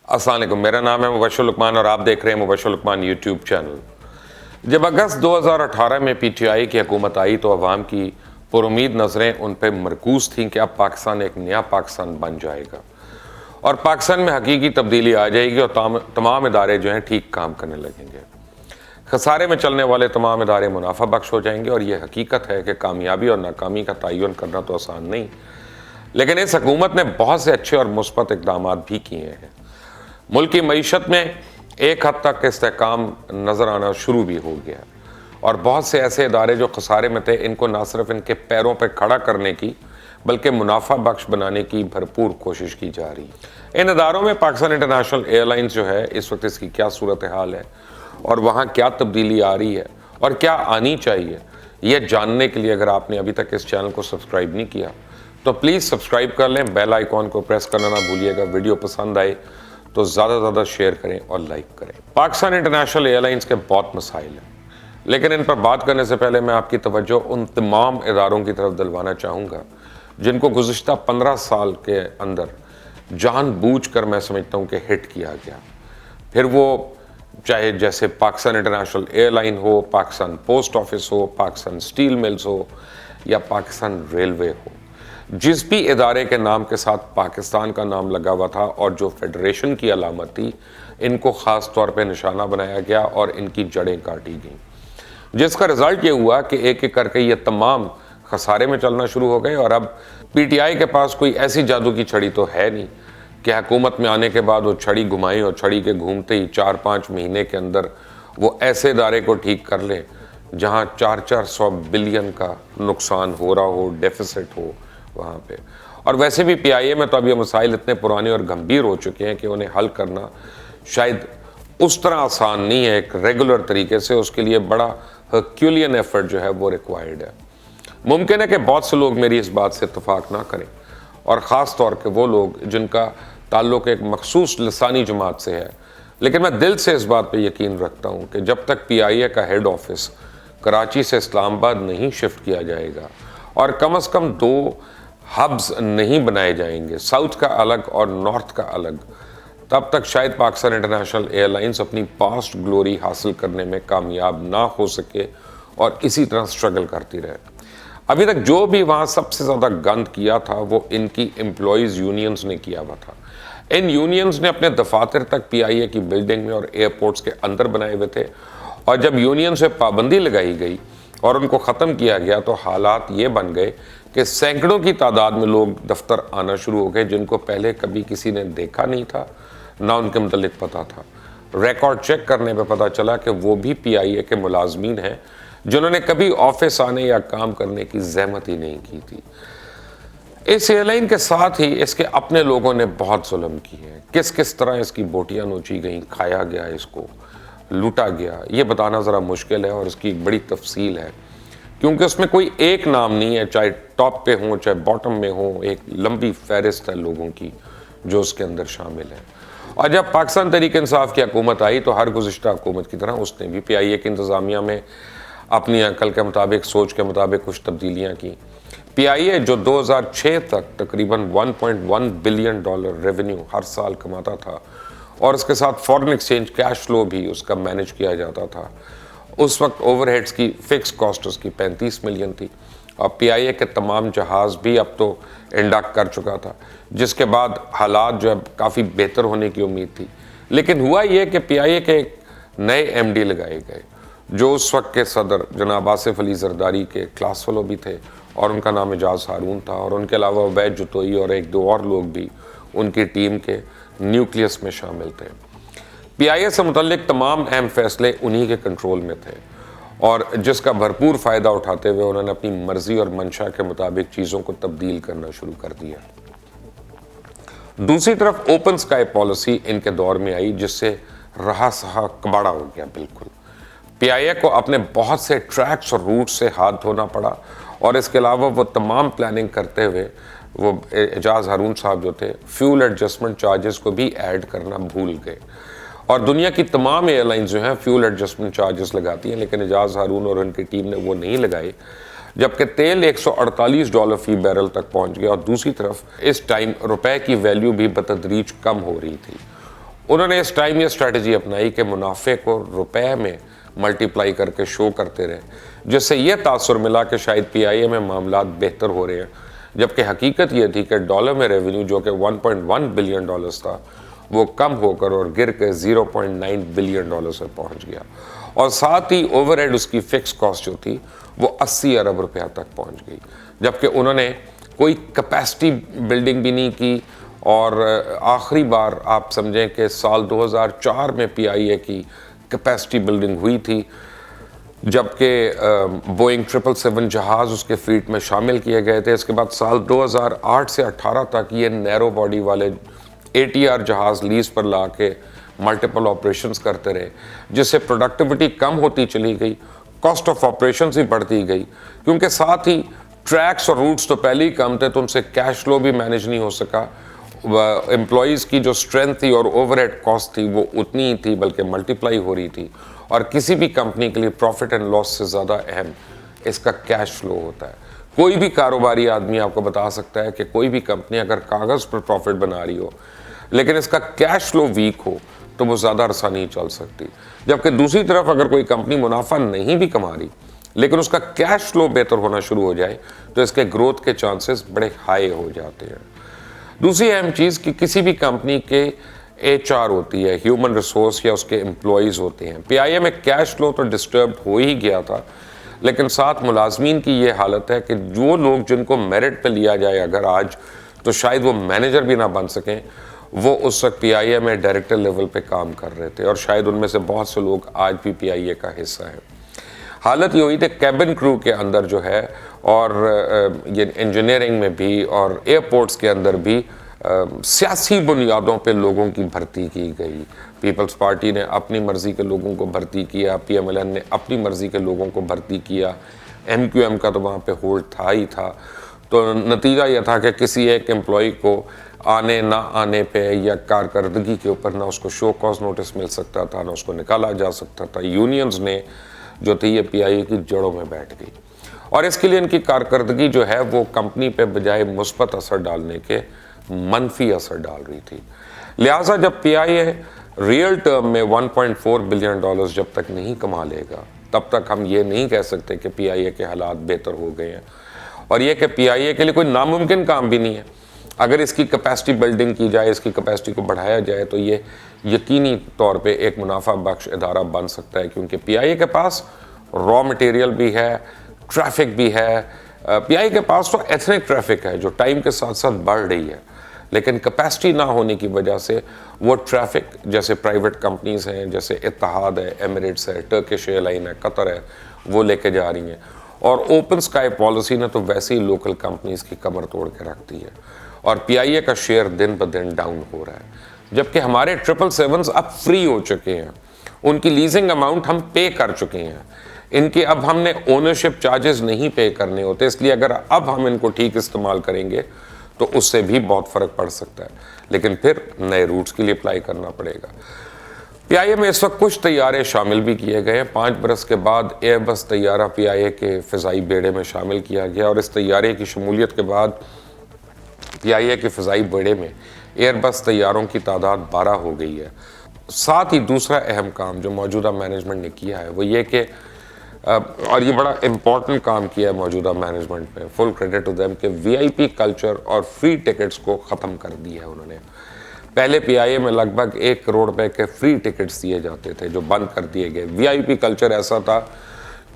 السلام علیکم، میرا نام ہے مبشر لقمان اور آپ دیکھ رہے ہیں مبشر لقمان یوٹیوب چینل۔ جب اگست 2018 میں پی ٹی آئی کی حکومت آئی تو عوام کی پر امید نظریں ان پہ مرکوز تھیں کہ اب پاکستان ایک نیا پاکستان بن جائے گا اور پاکستان میں حقیقی تبدیلی آ جائے گی اور تمام ادارے جو ہیں ٹھیک کام کرنے لگیں گے۔ خسارے میں چلنے والے تمام ادارے منافع بخش ہو جائیں گے اور یہ حقیقت ہے کہ کامیابی اور ناکامی کا تعین کرنا تو آسان نہیں، لیکن اس حکومت نے بہت سے اچھے اور مثبت اقدامات بھی کیے ہیں۔ ملک کی معیشت میں ایک حد تک استحکام نظر آنا شروع بھی ہو گیا اور بہت سے ایسے ادارے جو خسارے میں تھے ان کو نہ صرف ان کے پیروں پہ کھڑا کرنے کی بلکہ منافع بخش بنانے کی بھرپور کوشش کی جا رہی ہے۔ ان اداروں میں پاکستان انٹرنیشنل ایئر لائنز جو ہے اس وقت اس کی کیا صورتحال ہے اور وہاں کیا تبدیلی آ رہی ہے اور کیا آنی چاہیے، یہ جاننے کے لیے اگر آپ نے ابھی تک اس چینل کو سبسکرائب نہیں کیا تو پلیز سبسکرائب کر لیں، بیل آئیکن کو پریس کرنا نہ بھولیے گا۔ ویڈیو پسند آئے تو زیادہ سے زیادہ شیئر کریں اور لائک کریں۔ پاکستان انٹرنیشنل ایئر لائنز کے بہت مسائل ہیں، لیکن ان پر بات کرنے سے پہلے میں آپ کی توجہ ان تمام اداروں کی طرف دلوانا چاہوں گا جن کو گزشتہ 15 سال کے اندر جان بوجھ کر میں سمجھتا ہوں کہ ہٹ کیا گیا، پھر وہ چاہے جیسے پاکستان انٹرنیشنل ایئر لائن ہو، پاکستان پوسٹ آفس ہو، پاکستان سٹیل ملز ہو یا پاکستان ریلوے ہو۔ جس بھی ادارے کے نام کے ساتھ پاکستان کا نام لگا ہوا تھا اور جو فیڈریشن کی علامت تھی، ان کو خاص طور پہ نشانہ بنایا گیا اور ان کی جڑیں کاٹی گئیں، جس کا رزلٹ یہ ہوا کہ ایک ایک کر کے یہ تمام خسارے میں چلنا شروع ہو گئے اور اب پی ٹی آئی کے پاس کوئی ایسی جادو کی چھڑی تو ہے نہیں کہ حکومت میں آنے کے بعد وہ چھڑی گھمائیں اور چھڑی کے گھومتے ہی 4-5 مہینے کے اندر وہ ایسے ادارے کو ٹھیک کر لیں جہاں 400 بلین کا نقصان ہو رہا ہو، ڈیفیسٹ ہو وہاں پہ۔ اور ویسے بھی پی آئی اے میں تو اب یہ مسائل اتنے پرانے اور گمبھیر ہو چکے ہیں کہ انہیں حل کرنا شاید اس طرح آسان نہیں ہے ایک ریگولر طریقے سے، اس کے لیے بڑا ہرکیولین ایفرٹ جو ہے وہ ریکوائرڈ ہے۔ ممکن ہے کہ بہت سے لوگ میری اس بات سے اتفاق نہ کریں اور خاص طور پہ وہ لوگ جن کا تعلق ایک مخصوص لسانی جماعت سے ہے، لیکن میں دل سے اس بات پہ یقین رکھتا ہوں کہ جب تک پی آئی اے کا ہیڈ آفس کراچی سے اسلام آباد نہیں شفٹ کیا جائے گا اور کم از کم 2 ہبز نہیں بنائے جائیں گے، ساؤتھ کا الگ اور نارتھ کا الگ، تب تک شاید پاکستان انٹرنیشنل ایئر لائنز اپنی پاسٹ گلوری حاصل کرنے میں کامیاب نہ ہو سکے اور اسی طرح سٹرگل کرتی رہے۔ ابھی تک جو بھی وہاں سب سے زیادہ گند کیا تھا وہ ان کی امپلائیز یونینز نے کیا ہوا تھا۔ ان یونینز نے اپنے دفاتر تک پی آئی اے کی بلڈنگ میں اور ایئرپورٹس کے اندر بنائے ہوئے تھے، اور جب یونین سے پابندی لگائی گئی اور ان کو ختم کیا گیا تو حالات یہ بن گئے کہ سینکڑوں کی تعداد میں لوگ دفتر آنا شروع ہو گئے جن کو پہلے کبھی کسی نے دیکھا نہیں تھا، نہ ان کے متعلق پتا تھا۔ ریکارڈ چیک کرنے پہ پتا چلا کہ وہ بھی پی آئی اے کے ملازمین ہیں جنہوں نے کبھی آفس آنے یا کام کرنے کی زحمت ہی نہیں کی تھی۔ اس ایئر لائن کے ساتھ ہی اس کے اپنے لوگوں نے بہت ظلم کیے ہیں، کس طرح اس کی بوٹیاں نوچی گئیں، کھایا گیا، اس کو لوٹا گیا، یہ بتانا ذرا مشکل ہے اور اس کی ایک بڑی تفصیل ہے کیونکہ اس میں کوئی ایک نام نہیں ہے، چاہے ٹاپ پہ ہوں چاہے باٹم میں ہوں، ایک لمبی فہرست ہے لوگوں کی جو اس کے اندر شامل ہے۔ اور جب پاکستان تحریک انصاف کی حکومت آئی تو ہر گزشتہ حکومت کی طرح اس نے بھی پی آئی اے کی انتظامیہ میں اپنی عقل کے مطابق، سوچ کے مطابق کچھ تبدیلیاں کی۔ پی آئی اے جو 2006 تک تقریباً $1.1 بلین ریونیو ہر سال کماتا تھا اور اس کے ساتھ فورن ایکسچینج کیش فلو بھی اس کا مینیج کیا جاتا تھا، اس وقت اوور ہیڈز کی فکس کاسٹ اس کی 35 ملین تھی اور پی آئی اے کے تمام جہاز بھی اب تو انڈکٹ کر چکا تھا، جس کے بعد حالات جو ہے کافی بہتر ہونے کی امید تھی۔ لیکن ہوا یہ کہ پی آئی اے کے ایک نئے ایم ڈی لگائے گئے جو اس وقت کے صدر جناب آصف علی زرداری کے کلاس فیلو بھی تھے اور ان کا نام اعجاز ہارون تھا، اور ان کے علاوہ عبید جتوئی اور 1-2 اور لوگ بھی ان کی ٹیم کے نیوکلیس میں شامل تھے۔ پی آئی اے سے متعلق تمام اہم فیصلے انہی کے کنٹرول میں تھے اور جس کا بھرپور فائدہ اٹھاتے ہوئے انہوں نے اپنی مرضی اور منشا کے مطابق چیزوں کو تبدیل کرنا شروع کر دیا۔ دوسری طرف اوپن سکائی پالیسی ان کے دور میں آئی جس سے رہا سہا کباڑا ہو گیا بالکل۔ پی آئی اے کو اپنے بہت سے ٹریکس اور روٹ سے ہاتھ دھونا پڑا اور اس کے علاوہ وہ تمام پلاننگ کرتے ہوئے وہ اعجاز ہارون صاحب جو تھے فیول ایڈجسٹمنٹ چارجز کو بھی ایڈ کرنا بھول گئے، اور دنیا کی تمام ایئر لائنز جو ہیں فیول ایڈجسٹمنٹ چارجز لگاتی ہیں، لیکن اعجاز ہارون اور ان کی ٹیم نے وہ نہیں لگائے، جبکہ تیل $148 فی بیرل تک پہنچ گیا اور دوسری طرف اس ٹائم روپے کی ویلیو بھی بتدریج کم ہو رہی تھی۔ انہوں نے اس ٹائم یہ اسٹریٹجی اپنائی کہ منافع کو روپے میں ملٹیپلائی کر کے شو کرتے رہے، جس سے یہ تاثر ملا کہ شاید پی آئی اے میں معاملات بہتر ہو رہے ہیں، جبکہ حقیقت یہ تھی کہ ڈالر میں ریونیو جو کہ 1.1 بلین ڈالرز تھا وہ کم ہو کر اور گر کے 0.9 بلین ڈالر سے پہنچ گیا، اور ساتھ ہی اوور ہیڈ اس کی فکس کاسٹ جو تھی وہ 80 ارب روپیہ تک پہنچ گئی، جبکہ انہوں نے کوئی کیپیسٹی بلڈنگ بھی نہیں کی۔ اور آخری بار آپ سمجھیں کہ سال 2004 میں پی آئی اے کی کیپیسٹی بلڈنگ ہوئی تھی، جبکہ بوئنگ 777 جہاز اس کے فلیٹ میں شامل کیے گئے تھے۔ اس کے بعد سال 2008 سے 18 تک یہ نیرو باڈی والے ATR جہاز لیز پر لا کے ملٹیپل آپریشنز کرتے رہے، جس سے پروڈکٹیوٹی کم ہوتی چلی گئی، کاسٹ آف آپریشنز ہی بڑھتی گئی، کیونکہ ساتھ ہی ٹریکس اور روٹس تو پہلے ہی کم تھے تو ان سے کیش فلو بھی مینیج نہیں ہو سکا، امپلائیز کی جو اسٹرینتھ تھی اور اوور ہیڈ کاسٹ تھی وہ اتنی ہی تھی بلکہ ملٹیپلائی ہو رہی تھی، اور کسی بھی کمپنی کے لیے پروفٹ اینڈ لاس سے زیادہ اہم اس کا کیش فلو ہوتا ہے۔ کوئی بھی کاروباری آدمی آپ کو بتا سکتا ہے کہ کوئی بھی کمپنی اگر کاغذ پر پروفٹ بنا رہی ہو لیکن اس کا کیش فلو ویک ہو تو وہ زیادہ عرصہ نہیں چل سکتی، جبکہ دوسری طرف اگر کوئی کمپنی منافع نہیں بھی کما رہی لیکن اس کا کیش فلو بہتر ہونا شروع ہو جائے تو اس کے گروتھ کے چانسز بڑے ہائی ہو جاتے ہیں۔ دوسری اہم چیز کہ کسی بھی کمپنی کے HR ہوتی ہے، ہیومن ریسورس یا اس کے امپلائیز ہوتے ہیں۔ پی آئی اے میں کیش فلو تو ڈسٹربڈ ہو ہی گیا تھا، لیکن ساتھ ملازمین کی یہ حالت ہے کہ جو لوگ جن کو میرٹ پہ لیا جائے اگر آج تو شاید وہ مینیجر بھی نہ بن سکیں، وہ اس وقت پی آئی اے میں ڈائریکٹر لیول پہ کام کر رہے تھے، اور شاید ان میں سے بہت سے لوگ آج بھی پی آئی اے کا حصہ ہیں۔ حالت یہ ہوئی تھی کیبن کرو کے اندر جو ہے، اور یہ انجینئرنگ میں بھی اور ایئرپورٹس کے اندر بھی سیاسی بنیادوں پہ لوگوں کی بھرتی کی گئی۔ پیپلز پارٹی نے اپنی مرضی کے لوگوں کو بھرتی کیا، پی ایم ایل این نے اپنی مرضی کے لوگوں کو بھرتی کیا، ایم کیو ایم کا تو وہاں پہ ہولڈ تھا ہی تھا۔ تو نتیجہ یہ تھا کہ کسی ایک امپلائی کو آنے نہ آنے پہ یا کارکردگی کے اوپر نہ اس کو شو کاز نوٹس مل سکتا تھا، نہ اس کو نکالا جا سکتا تھا۔ یونینز نے جو تھی یہ پی آئی اے کی جڑوں میں بیٹھ گئی، اور اس کے لیے ان کی کارکردگی جو ہے وہ کمپنی پہ بجائے مثبت اثر ڈالنے کے منفی اثر ڈال رہی تھی۔ لہٰذا جب پی آئی اے ریئل ٹرم میں 1.4 بلین ڈالرز جب تک نہیں کما لے گا تب تک ہم یہ نہیں کہہ سکتے کہ پی آئی اے کے حالات بہتر ہو گئے ہیں، اور یہ کہ پی آئی اے کے لیے کوئی ناممکن کام بھی نہیں ہے۔ اگر اس کی کیپیسٹی بلڈنگ کی جائے، اس کی کیپیسٹی کو بڑھایا جائے تو یہ یقینی طور پہ ایک منافع بخش ادارہ بن سکتا ہے، کیونکہ پی آئی اے کے پاس را مٹیریل بھی ہے، ٹریفک بھی ہے۔ پی آئی اے کے پاس تو ایتھنک ٹریفک ہے جو ٹائم کے ساتھ ساتھ بڑھ رہی ہے، لیکن کیپیسٹی نہ ہونے کی وجہ سے وہ ٹریفک جیسے پرائیویٹ کمپنیز ہیں، جیسے اتحاد ہے، ایمریٹس ہے، ٹرکش ایئر لائن ہے، قطر ہے، وہ لے کے جا رہی ہیں، اور اوپن اسکائی پالیسی نے تو ویسے ہی لوکل کمپنیز کی کمر توڑ کے رکھ دی ہے، اور پی آئی اے کا شیئر دن بدن ڈاؤن ہو رہا ہے، جبکہ ہمارے 777 اب فری ہو چکے ہیں، ان کی لیزنگ اماؤنٹ ہم پے کر چکے ہیں، ان کی اب ہم نے اونرشپ چارجز نہیں پے کرنے ہوتے، اس لیے اگر اب ہم ان کو ٹھیک استعمال کریں گے تو اس سے بھی بہت فرق پڑ سکتا ہے، لیکن پھر نئے روٹس کے لیے اپلائی کرنا پڑے گا۔ پی آئی اے میں اس وقت کچھ طیارے شامل بھی کیے گئے ہیں۔ 5 برس کے بعد ایئر بس طیارہ پی آئی اے کے فضائی بیڑے میں شامل کیا گیا، اور اس طیارے کی شمولیت کے بعد پی آئی اے کے فضائی بیڑے میں ایئر بس طیاروں کی تعداد 12 ہو گئی ہے۔ ساتھ ہی دوسرا اہم کام جو موجودہ مینجمنٹ نے کیا ہے وہ یہ کہ اور یہ بڑا امپورٹنٹ کام کیا ہے موجودہ مینجمنٹ میں، فل کریڈٹ ٹو دیم، کہ وی آئی پی کلچر اور فری ٹکٹس کو ختم کر دیا ہے انہوں نے۔ پہلے پی آئی اے میں لگ بھگ 1 کروڑ روپے کے فری ٹکٹس دیے جاتے تھے جو بند کر دیے گئے۔ وی آئی پی کلچر ایسا تھا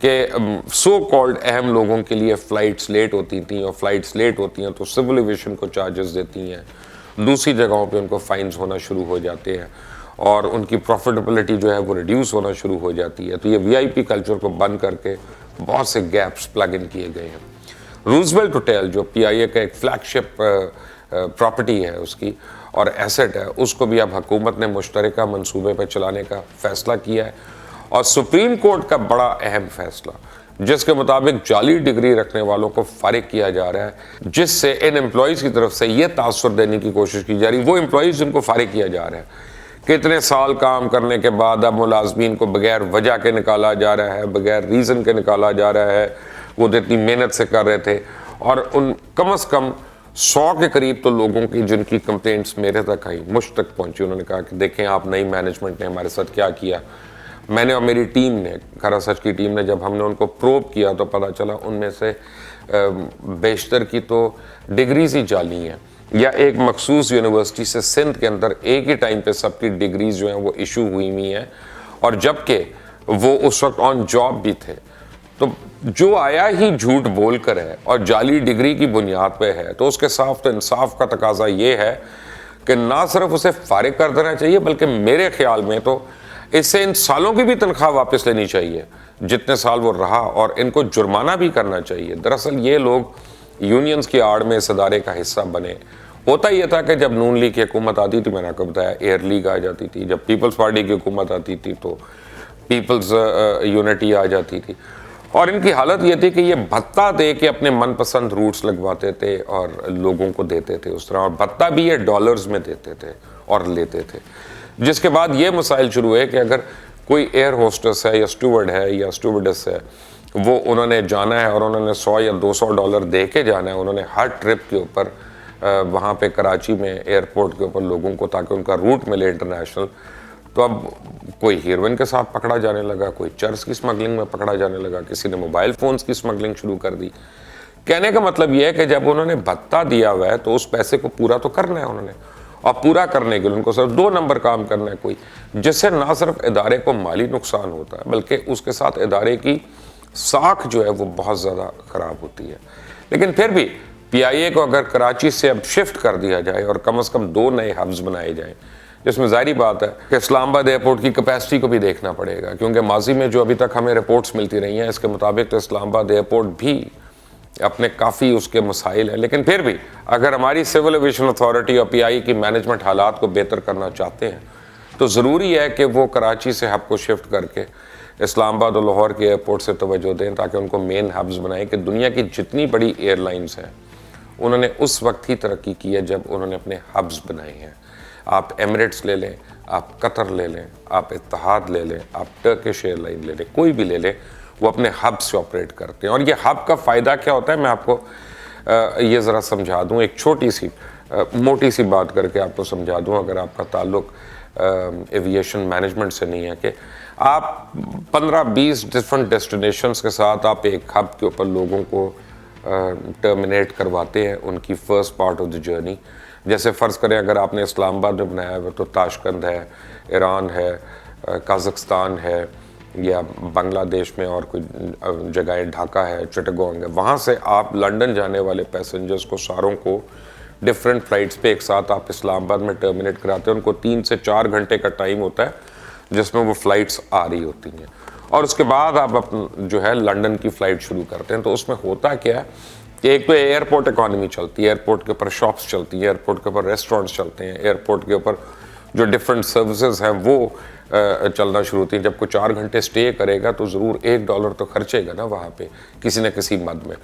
کہ سو کالڈ اہم لوگوں کے لیے فلائٹس لیٹ ہوتی تھیں، اور فلائٹس لیٹ ہوتی ہیں تو سول ایویشن کو چارجز دیتی ہیں، دوسری جگہوں پہ ان کو فائنز ہونا شروع ہو جاتے ہیں، اور ان کی پروفیٹیبلٹی جو ہے وہ ریڈیوس ہونا شروع ہو جاتی ہے۔ تو یہ وی آئی پی کلچر کو بند کر کے بہت سے گیپس پلگ ان کیے گئے ہیں۔ روزویلٹ ہوٹل جو پی آئی اے کا ایک فلیگ شپ پراپرٹی ہے اس کی اور ایسٹ ہے، اس کو بھی اب حکومت نے مشترکہ منصوبے پہ چلانے کا فیصلہ کیا ہے، اور سپریم کورٹ کا بڑا اہم فیصلہ جس کے مطابق جعلی ڈگری رکھنے والوں کو فارغ کیا جا رہا ہے، جس سے ان امپلائیز کی طرف سے یہ تاثر دینے کی کوشش کی جا رہی ہے، وہ امپلائیز جن کو فارغ کیا جا رہا ہے کتنے سال کام کرنے کے بعد اب ملازمین کو بغیر وجہ کے نکالا جا رہا ہے، بغیر ریزن کے نکالا جا رہا ہے، وہ اتنی محنت سے کر رہے تھے، اور ان کم از کم 100 کے قریب تو لوگوں کی جن کی کمپلینٹس میرے تک آئی، مجھ تک پہنچی، انہوں نے کہا کہ دیکھیں آپ نئی مینجمنٹ نے ہمارے ساتھ کیا کیا. میں نے اور میری ٹیم نے، کھرا سچ کی ٹیم نے، جب ہم نے ان کو پروب کیا تو پتہ چلا ان میں سے بیشتر کی تو ڈگریز ہی جعلی ہیں، یا ایک مخصوص یونیورسٹی سے سندھ کے اندر ایک ہی ٹائم پہ سب کی ڈگریز جو ہیں وہ ایشو ہوئی ہیں، اور جبکہ وہ اس وقت آن جاب بھی تھے. تو جو آیا ہی جھوٹ بول کر ہے اور جعلی ڈگری کی بنیاد پہ ہے، تو اس کے ساتھ تو انصاف کا تقاضا یہ ہے کہ نہ صرف اسے فارغ کر دینا چاہیے، بلکہ میرے خیال میں تو اس سے ان سالوں کی بھی تنخواہ واپس لینی چاہیے جتنے سال وہ رہا، اور ان کو جرمانہ بھی کرنا چاہیے. دراصل یہ لوگ یونینز کی آڑ میں اس ادارے کا حصہ بنے. ہوتا یہ تھا کہ جب نون لیگ کی حکومت آتی تھی، میں نے آپ کو بتایا ایئر لیگ آ جاتی تھی، جب پیپلز پارٹی کی حکومت آتی تھی تو پیپلز یونٹی آ جاتی تھی، اور ان کی حالت یہ تھی کہ یہ بھتہ دے کے اپنے من پسند روٹس لگواتے تھے اور لوگوں کو دیتے تھے اس طرح، اور بھتہ بھی یہ ڈالرز میں دیتے تھے اور لیتے تھے. جس کے بعد یہ مسائل شروع ہوئے کہ اگر کوئی ایئر ہوسٹس ہے یا اسٹوورڈ ہے یا اسٹوورڈس ہے، وہ انہوں نے جانا ہے اور انہوں نے $100 یا $200 دے کے جانا ہے، انہوں نے ہر ٹرپ کے اوپر وہاں پہ کراچی میں ایئرپورٹ کے اوپر لوگوں کو، تاکہ ان کا روٹ ملے انٹرنیشنل. تو اب کوئی ہیروئن کے ساتھ پکڑا جانے لگا، کوئی چرس کی سمگلنگ میں پکڑا جانے لگا، کسی نے موبائل فونز کی سمگلنگ شروع کر دی. کہنے کا مطلب یہ ہے کہ جب انہوں نے بھتہ دیا ہوا ہے تو اس پیسے کو پورا تو کرنا ہے انہوں نے، اور پورا کرنے کے لیے ان کو صرف 2 نمبر کام کرنا ہے کوئی، جس سے نہ صرف ادارے کو مالی نقصان ہوتا ہے بلکہ اس کے ساتھ ادارے کی ساکھ جو ہے وہ بہت زیادہ خراب ہوتی ہے. لیکن پھر بھی پی آئی اے کو اگر کراچی سے اب شفٹ کر دیا جائے اور کم از کم 2 نئے ہبز بنائے جائیں، جس میں ظاہری بات ہے کہ اسلام آباد ایئرپورٹ کی کیپیسٹی کو بھی دیکھنا پڑے گا، کیونکہ ماضی میں جو ابھی تک ہمیں رپورٹس ملتی رہی ہیں اس کے مطابق تو اسلام آباد ایئرپورٹ بھی اپنے کافی اس کے مسائل ہیں. لیکن پھر بھی اگر ہماری سول ایویشن اتھارٹی اور پی آئی کی مینجمنٹ حالات کو بہتر کرنا چاہتے ہیں تو ضروری ہے کہ وہ کراچی سے ہب کو شفٹ کر کے اسلام آباد اور لاہور کے ایئرپورٹ سے توجہ دیں، تاکہ ان کو مین ہبز بنائیں کہ دنیا کی جتنی بڑی ایئر لائنز ہیں انہوں نے اس وقت ہی ترقی کی ہے جب انہوں نے اپنے ہبز بنائے ہیں. آپ ایمریٹس لے لیں، آپ قطر لے لیں، آپ اتحاد لے لیں، آپ ٹرکش ایئر لائن لے لیں، کوئی بھی لے لیں، وہ اپنے ہب سے آپریٹ کرتے ہیں. اور یہ ہب کا فائدہ کیا ہوتا ہے میں آپ کو یہ ذرا سمجھا دوں، ایک چھوٹی سی موٹی سی بات کر کے آپ کو سمجھا دوں اگر آپ کا تعلق ایویشن مینجمنٹ سے نہیں ہے، کہ آپ 15-20 ڈفرنٹ ڈیسٹینیشنز کے ساتھ آپ ایک ہب کے اوپر لوگوں کو ٹرمینیٹ کرواتے ہیں ان کی first part of the journey. جیسے فرض کریں اگر آپ نے اسلام آباد میں بنایا ہے تو تاشقند ہے، ایران ہے، قازقستان ہے، یا بنگلہ دیش میں اور کوئی جگہیں، ڈھاکہ ہے، چٹاگانگ ہے، وہاں سے آپ لنڈن جانے والے پیسنجرز کو ساروں کو ڈفرینٹ فلائٹس پہ ایک ساتھ آپ اسلام آباد میں ٹرمینیٹ کراتے ہیں. ان کو 3 سے 4 گھنٹے کا ٹائم ہوتا ہے جس میں وہ فلائٹس آ رہی ہوتی ہیں، اور اس کے بعد آپ جو ہے لنڈن کی فلائٹ شروع کرتے ہیں. تو اس میں ہوتا کیا ہے کہ ایک تو ایئرپورٹ اکانومی چلتی ہے، ایئرپورٹ کے اوپر شاپس چلتی ہیں، ایئرپورٹ کے اوپر ریسٹورنٹس چلتے ہیں، ایئرپورٹ کے اوپر جو ڈفرینٹ سروسز ہیں وہ چلنا شروع ہوتی ہیں. جب کوئی 4 گھنٹے سٹے کرے گا تو ضرور $1 تو خرچے گا نا وہاں پہ کسی نہ کسی مد میں.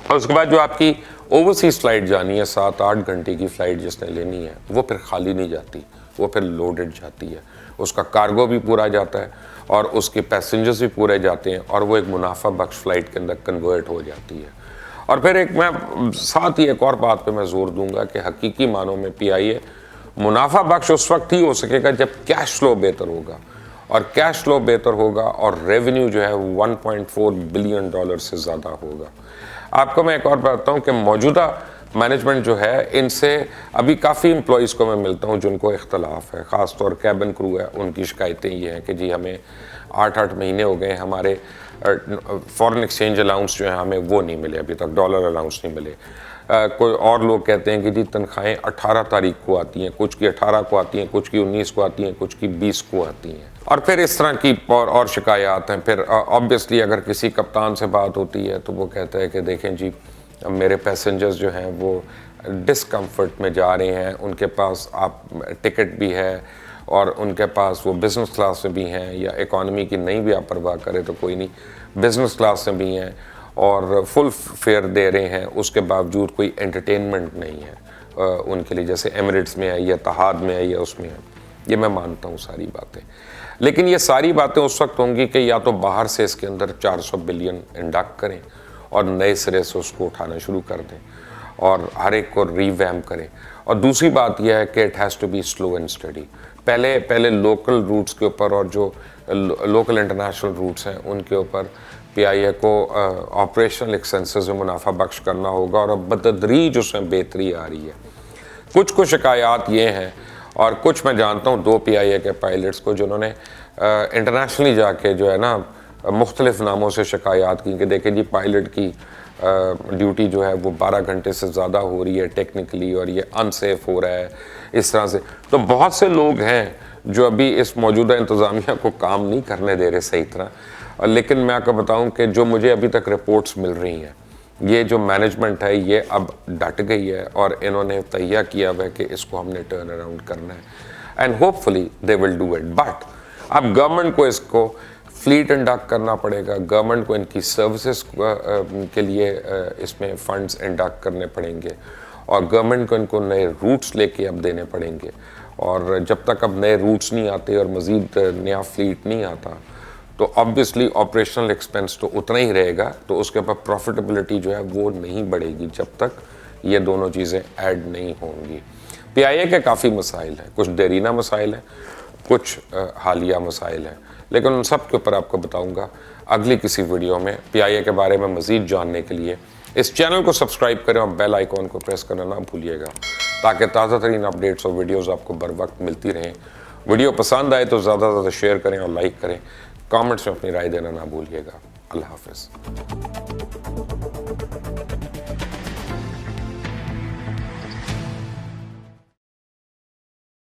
اور اس کے بعد جو آپ کی اوورسیز فلائٹ جانی ہے 7-8 گھنٹے کی فلائٹ جس نے لینی ہے، وہ پھر خالی نہیں جاتی، وہ پھر لوڈڈ جاتی ہے، اس کا کارگو بھی پورا جاتا ہے اور اس کے پیسنجرز بھی پورے جاتے ہیں، اور وہ ایک منافع بخش فلائٹ کے اندر کنورٹ ہو جاتی ہے. اور پھر ایک میں ساتھ ہی ایک اور بات پہ میں زور دوں گا کہ حقیقی معنوں میں پی آئی اے منافع بخش اس وقت ہی ہو سکے گا جب کیش فلو بہتر ہوگا، اور کیش فلو بہتر ہوگا اور ریونیو جو ہے $1.4 بلین سے زیادہ ہوگا. آپ کو میں ایک اور بتاتا ہوں کہ موجودہ مینجمنٹ جو ہے ان سے ابھی کافی امپلائیز کو میں ملتا ہوں جن کو اختلاف ہے، خاص طور کیبن کرو ہے، ان کی شکایتیں یہ ہیں کہ جی ہمیں 8 مہینے ہو گئے ہمارے فارن ایکسچینج الاؤنس جو ہیں ہمیں وہ نہیں ملے ابھی تک، ڈالر الاؤنس نہیں ملے. کوئی اور لوگ کہتے ہیں کہ جی تنخواہیں 18 تاریخ کو آتی ہیں، کچھ کی 18 کو آتی ہیں، کچھ کی 19 کو آتی ہیں، کچھ کی 20 کو آتی ہیں. اور پھر اس طرح کی اور شکایات ہیں. پھر آبویسلی اگر کسی کپتان سے بات ہوتی ہے تو وہ کہتا ہے کہ دیکھیں جی میرے پیسنجرز جو ہیں وہ ڈسکمفرٹ میں جا رہے ہیں، ان کے پاس آپ ٹکٹ بھی ہے اور ان کے پاس وہ بزنس کلاس میں بھی ہیں، یا اکانومی کی نہیں بھی آپ پرواہ کرے تو کوئی نہیں، بزنس کلاس میں بھی ہیں اور فل فیئر دے رہے ہیں، اس کے باوجود کوئی انٹرٹینمنٹ نہیں ہے ان کے لیے، جیسے ایمریٹس میں ہے یا اتحاد میں ہے یا اس میں ہے. یہ میں مانتا ہوں ساری باتیں، لیکن یہ ساری باتیں اس وقت ہوں گی کہ یا تو باہر سے اس کے اندر 400 بلین انڈکٹ کریں اور نئے سرے سے اس کو اٹھانا شروع کر دیں. اور ہر ایک کو ریویمپ کریں. اور دوسری بات یہ ہے کہ it has to be slow and study. پہلے لوکل روٹس کے اوپر اور جو لوکل انٹرنیشنل روٹس ہیں ان کے اوپر پی آئی اے کو آپریشنل ایکسپنسز میں منافع بخش کرنا ہوگا, اور اب بتدریج اس میں بہتری آ رہی ہے. کچھ شکایات یہ ہیں, اور کچھ میں جانتا ہوں 2 پی آئی اے کے پائلٹس کو جنہوں نے انٹرنیشنلی جا کے جو ہے نا مختلف ناموں سے شکایات کی کہ دیکھیں جی پائلٹ کی ڈیوٹی جو ہے وہ 12 گھنٹے سے زیادہ ہو رہی ہے ٹیکنیکلی, اور یہ ان سیف ہو رہا ہے اس طرح سے. تو بہت سے لوگ ہیں جو ابھی اس موجودہ انتظامیہ کو کام نہیں کرنے دے رہے صحیح طرح. لیکن میں آپ کو بتاؤں کہ جو مجھے ابھی تک رپورٹس مل رہی ہیں, یہ جو مینجمنٹ ہے یہ اب ڈٹ گئی ہے اور انہوں نے تہیہ کیا ہوا ہے کہ اس کو ہم نے ٹرن اراؤنڈ کرنا ہے, and hope fully they will do it. But اب گورنمنٹ کو اس کو فلیٹ انڈکٹ کرنا پڑے گا, گورنمنٹ کو ان کی سروسز کے لیے اس میں فنڈز انڈکٹ کرنے پڑیں گے, اور گورنمنٹ کو ان کو نئے روٹس لے کے اب دینے پڑیں گے. اور جب تک اب نئے روٹس نہیں آتے اور مزید نیا فلیٹ نہیں آتا تو آبویسلی آپریشنل ایکسپنس تو اتنا ہی رہے گا, تو اس کے اوپر پروفٹیبلٹی جو ہے وہ نہیں بڑھے گی جب تک یہ دونوں چیزیں ایڈ نہیں ہوں گی. پی آئی اے کے کافی مسائل ہیں, کچھ دیرینہ مسائل ہیں, کچھ حالیہ مسائل ہیں, لیکن ان سب کے اوپر آپ کو بتاؤں گا اگلی کسی ویڈیو میں. پی آئی اے کے بارے میں مزید جاننے کے لیے اس چینل کو سبسکرائب کریں اور بیل آئیکن کو پریس کرنا نہ بھولیے گا, تاکہ تازہ ترین اپڈیٹس اور ویڈیوز آپ کو بر وقت ملتی رہیں. ویڈیو پسند آئے تو زیادہ سے زیادہ شیئر کریں اور لائک کریں. کامنٹس میں اپنی رائے دینا نہ بھولیے گا. اللہ حافظ.